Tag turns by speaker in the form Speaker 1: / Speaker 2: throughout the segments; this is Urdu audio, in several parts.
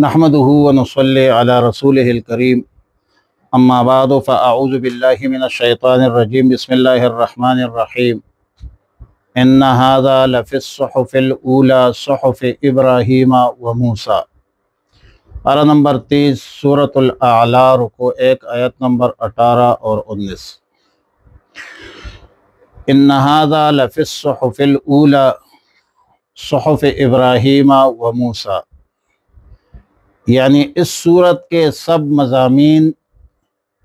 Speaker 1: نحمده ونصلي على رسوله الكريم اما بعد فاعوذ بالله من الشيطان الرجيم بسم الله الرحمن الرحيم ان هذا لفي الصحف الاولى صحف ابراہیم وموسیٰ۔ پارہ نمبر 30 سورۃ الاعلیٰ رکوع 1 آیت نمبر 18 اور 19۔ ان هذا لفی الصحف الاولى صحف ابراہیم وموسیٰ، یعنی اس صورت کے سب مضامین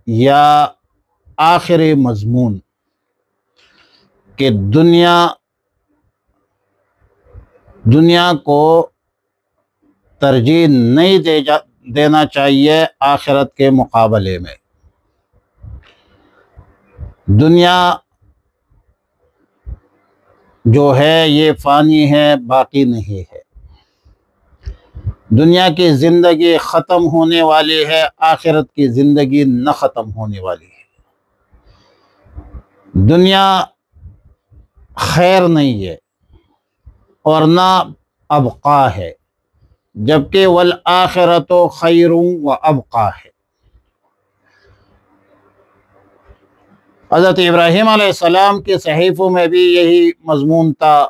Speaker 1: یا آخری مضمون کہ دنیا کو ترجیح نہیں دینا چاہیے آخرت کے مقابلے میں۔ دنیا جو ہے یہ فانی ہے، باقی نہیں ہے۔ دنیا کی زندگی ختم ہونے والی ہے، آخرت کی زندگی نہ ختم ہونے والی ہے۔ دنیا خیر نہیں ہے اور نہ ابقا ہے، جبکہ والآخرۃ خیر و ابقا ہے۔ حضرت ابراہیم علیہ السلام کے صحیفوں میں بھی یہی مضمون تھا،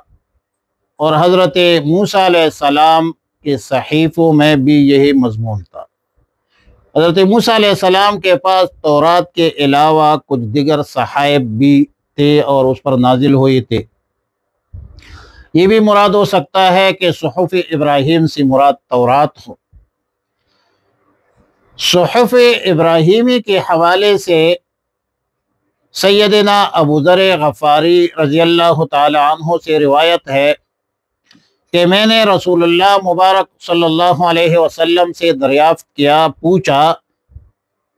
Speaker 1: اور حضرت موسیٰ علیہ السلام کے صحیفوں میں بھی یہی مضمون تھا۔ حضرت موسیٰ علیہ السلام کے پاس تورات کے علاوہ کچھ دیگر صحائف بھی تھے اور اس پر نازل ہوئی تھے۔ یہ بھی مراد ہو سکتا ہے کہ صحف ابراہیم سے مراد تورات ہو۔ صحف ابراہیمی کے حوالے سے سیدنا ابو ذر غفاری رضی اللہ تعالی عنہ سے روایت ہے کہ میں نے رسول اللہ مبارک صلی اللہ علیہ وسلم سے دریافت کیا، پوچھا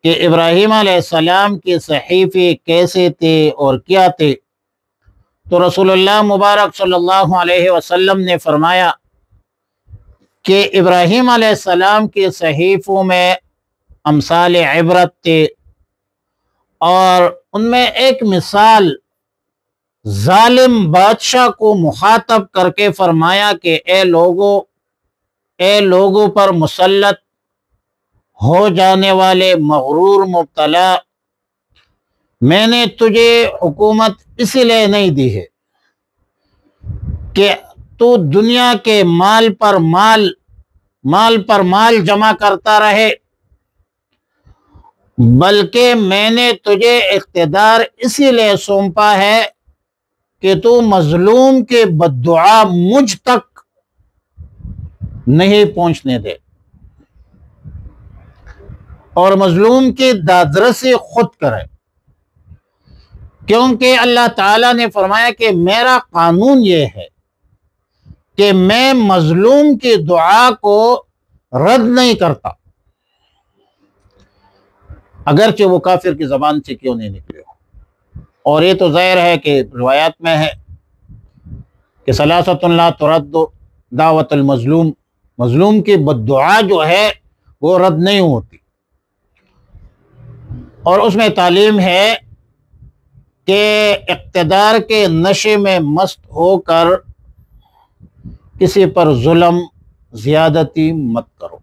Speaker 1: کہ ابراہیم علیہ السلام کے صحیفے کیسے تھے اور کیا تھے؟ تو رسول اللہ مبارک صلی اللہ علیہ وسلم نے فرمایا کہ ابراہیم علیہ السلام کے صحیفوں میں امثال عبرت تھے، اور ان میں ایک مثال ظالم بادشاہ کو مخاطب کر کے فرمایا کہ اے لوگوں پر مسلط ہو جانے والے مغرور مبتلا، میں نے تجھے حکومت اس لیے نہیں دی ہے کہ تو دنیا کے مال پر مال جمع کرتا رہے، بلکہ میں نے تجھے اقتدار اسی لیے سونپا ہے کہ تو مظلوم کے بددعا مجھ تک نہیں پہنچنے دے، اور مظلوم کی دادرسی خود کرے، کیونکہ اللہ تعالیٰ نے فرمایا کہ میرا قانون یہ ہے کہ میں مظلوم کی دعا کو رد نہیں کرتا، اگرچہ وہ کافر کی زبان سے کیوں نہیں نکلے ہو۔ اور یہ تو ظاہر ہے کہ روایات میں ہے کہ ثلاثۃ لا ترد دعوت المظلوم، مظلوم کی بددعا جو ہے وہ رد نہیں ہوتی۔ اور اس میں تعلیم ہے کہ اقتدار کے نشے میں مست ہو کر کسی پر ظلم زیادتی مت کرو۔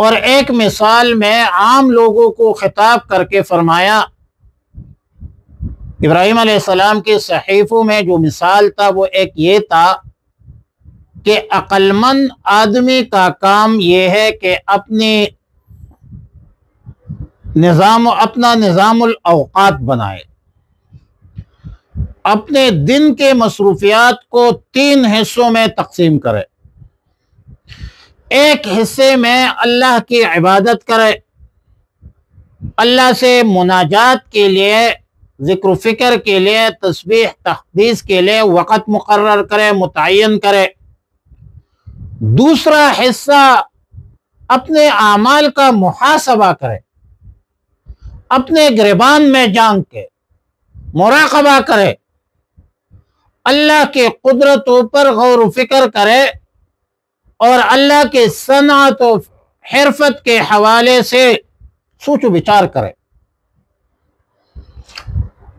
Speaker 1: اور ایک مثال میں عام لوگوں کو خطاب کر کے فرمایا، ابراہیم علیہ السلام کے صحیفوں میں جو مثال تھا وہ ایک یہ تھا کہ عقل مند آدمی کا کام یہ ہے کہ اپنا نظام الاوقات بنائے، اپنے دن کے مصروفیات کو 3 حصوں میں تقسیم کرے۔ ایک حصے میں اللہ کی عبادت کرے، اللہ سے مناجات کے لیے، ذکر و فکر کے لیے، تسبیح تقدیس کے لیے وقت مقرر کرے، متعین کرے۔ دوسرا حصہ اپنے اعمال کا محاسبہ کرے، اپنے گریبان میں جان کے مراقبہ کرے، اللہ کے قدرتوں پر غور و فکر کرے، اور اللہ کے صنعت و حرفت کے حوالے سے سوچ و بچار کرے،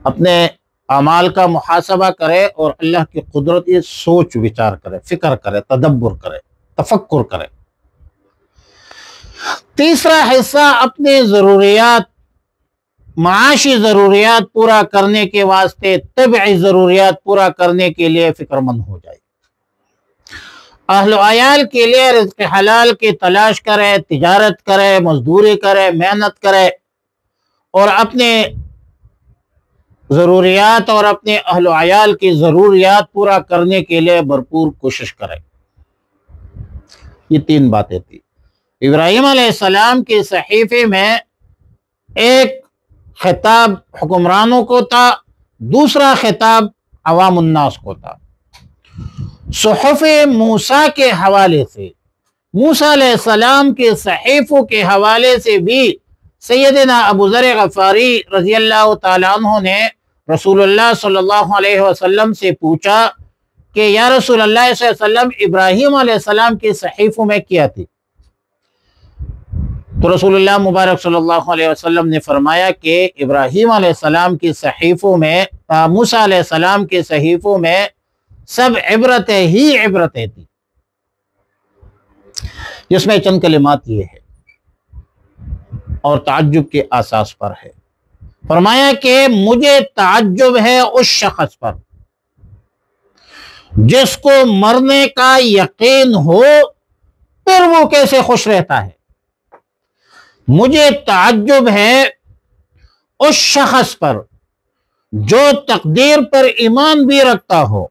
Speaker 1: اپنے اعمال کا محاسبہ کرے اور اللہ کی قدرت یہ سوچ وچار کرے، فکر کرے، تدبر کرے، تفکر کرے۔ تیسرا حصہ اپنے ضروریات، معاشی ضروریات پورا کرنے کے واسطے، طبعی ضروریات پورا کرنے کے لیے فکر مند ہو جائے، اہل و عیال کے لیے رزق حلال کی تلاش کرے، تجارت کرے، مزدوری کرے، محنت کرے، اور اپنے ضروریات اور اپنے اہل و عیال کی ضروریات پورا کرنے کے لیے بھرپور کوشش کرے۔ یہ 3 باتیں تھی۔ ابراہیم علیہ السلام کے صحیفے میں ایک خطاب حکمرانوں کو تھا، دوسرا خطاب عوام الناس کو تھا۔ صحف موسیٰ کے حوالے سے، موسیٰ علیہ السلام کے صحیفوں کے حوالے سے بھی سیدنا ابو ذر غفاری رضی اللہ تعالیٰ عنہ نے رسول اللہ صلی اللہ علیہ وسلم سے پوچھا کہ یا رسول اللہ صلی اللہ علیہ وسلم، ابراہیم علیہ السلام کے صحیفوں میں کیا تھی؟ تو رسول اللہ مبارک صلی اللہ علیہ وسلم نے فرمایا کہ ابراہیم علیہ السلام کی صحیفوں میں، موسیٰ علیہ السلام کے صحیفوں میں سب عبرتیں ہی عبرتیں تھی، جس میں چند کلمات یہ ہے اور تعجب کے اساس پر ہے۔ فرمایا کہ مجھے تعجب ہے اس شخص پر جس کو مرنے کا یقین ہو پھر وہ کیسے خوش رہتا ہے۔ مجھے تعجب ہے اس شخص پر جو تقدیر پر ایمان بھی رکھتا ہو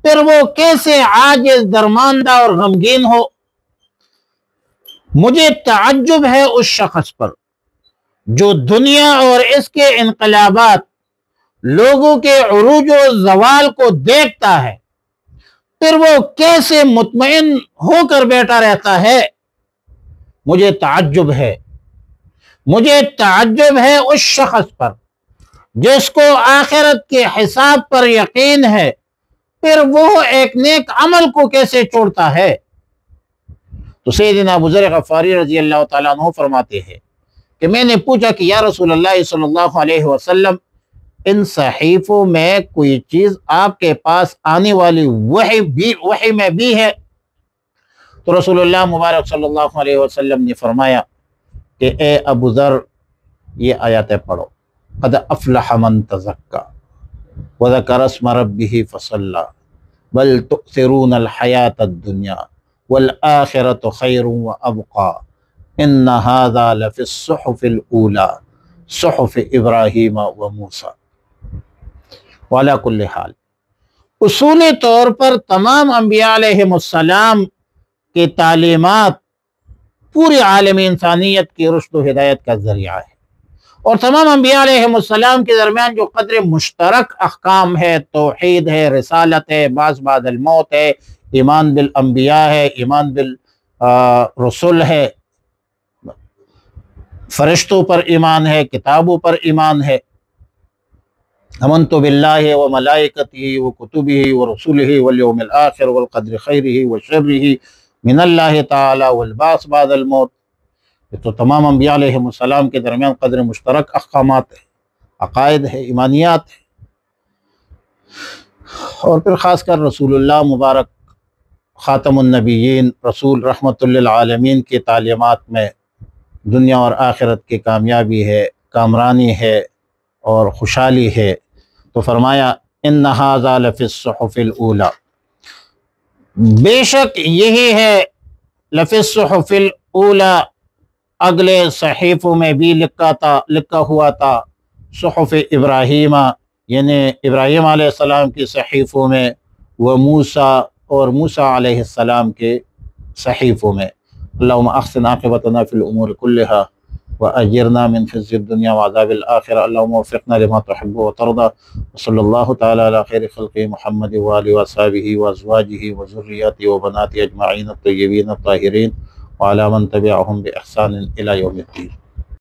Speaker 1: پھر وہ کیسے عاجز، درماندہ اور غمگین ہو۔ مجھے تعجب ہے اس شخص پر جو دنیا اور اس کے انقلابات، لوگوں کے عروج و زوال کو دیکھتا ہے پھر وہ کیسے مطمئن ہو کر بیٹھا رہتا ہے۔ مجھے تعجب ہے اس شخص پر جس کو آخرت کے حساب پر یقین ہے پھر وہ ایک نیک عمل کو کیسے چھوڑتا ہے۔ تو سیدنا ابو ذر غفاری رضی اللہ تعالیٰ عنہ فرماتے ہیں کہ میں نے پوچھا کہ یا رسول اللہ صلی اللہ علیہ وسلم، ان صحیفوں میں کوئی چیز آپ کے پاس آنے والی وحی میں بھی ہے؟ تو رسول اللہ مبارک صلی اللہ علیہ وسلم نے فرمایا کہ اے ابو ذر، یہ آیاتیں پڑھو، قد افلح من تزکا وذکر اسم ربہ فصلی بل تؤثرون الحیاۃ الدنیا والآخرۃ خیر وابقی ان ھذا لفی الصحف الاولی صحف ابراہیم و موسیٰ۔ وعلی کل حال، اصولی طور پر تمام انبیاء علیہ السلام کی تعلیمات پوری عالم انسانیت کی رشد و ہدایت کا ذریعہ ہے، اور تمام انبیاء علیہ السلام کے درمیان جو قدر مشترک احکام ہے، توحید ہے، رسالت ہے، بعث بعد الموت ہے، ایمان بالانبیاء ہے، ایمان بالرسل ہے، فرشتوں پر ایمان ہے، کتابوں پر ایمان ہے، آمنت باللہ و ملائکتہ و کتبہ و رسولہ والیوم الآخر والقدر خیرہ و شرہ من اللہ تعالی والبعث بعد الموت۔ تو تمام انبیاء علیہ السلام کے درمیان قدر مشترک احکامات ہے، عقائد ہے، ایمانیات ہے، اور پھر خاص کر رسول اللہ مبارک خاتم النبیین، رسول رحمت للعالمین کی تعلیمات میں دنیا اور آخرت کی کامیابی ہے، کامرانی ہے اور خوشحالی ہے۔ تو فرمایا ان ھذا لفی الصحف الاولی، بے شک یہی ہے لفی الصحف الاولی، اگلے صحیفوں میں بھی لکھا ہوا تھا، صحف ابراہیم یعنی ابراہیم علیہ السلام کی صحیفوں میں، و موسیٰ اور موسیٰ علیہ السلام کے صحیفوں میں۔ اللہم احسن عاقبتنا فی الامور کلہا واجرنا من خزي الدنيا وعذاب الآخرة، اللهم وفقنا لما تحب وترضى، وصلى الله تعالى على خير خلقه محمد وآله وأصحابه وأزواجه وذرياته وبناته أجمعين الطيبين الطاهرين وعلى من تبعهم بإحسان إلى يوم الدين۔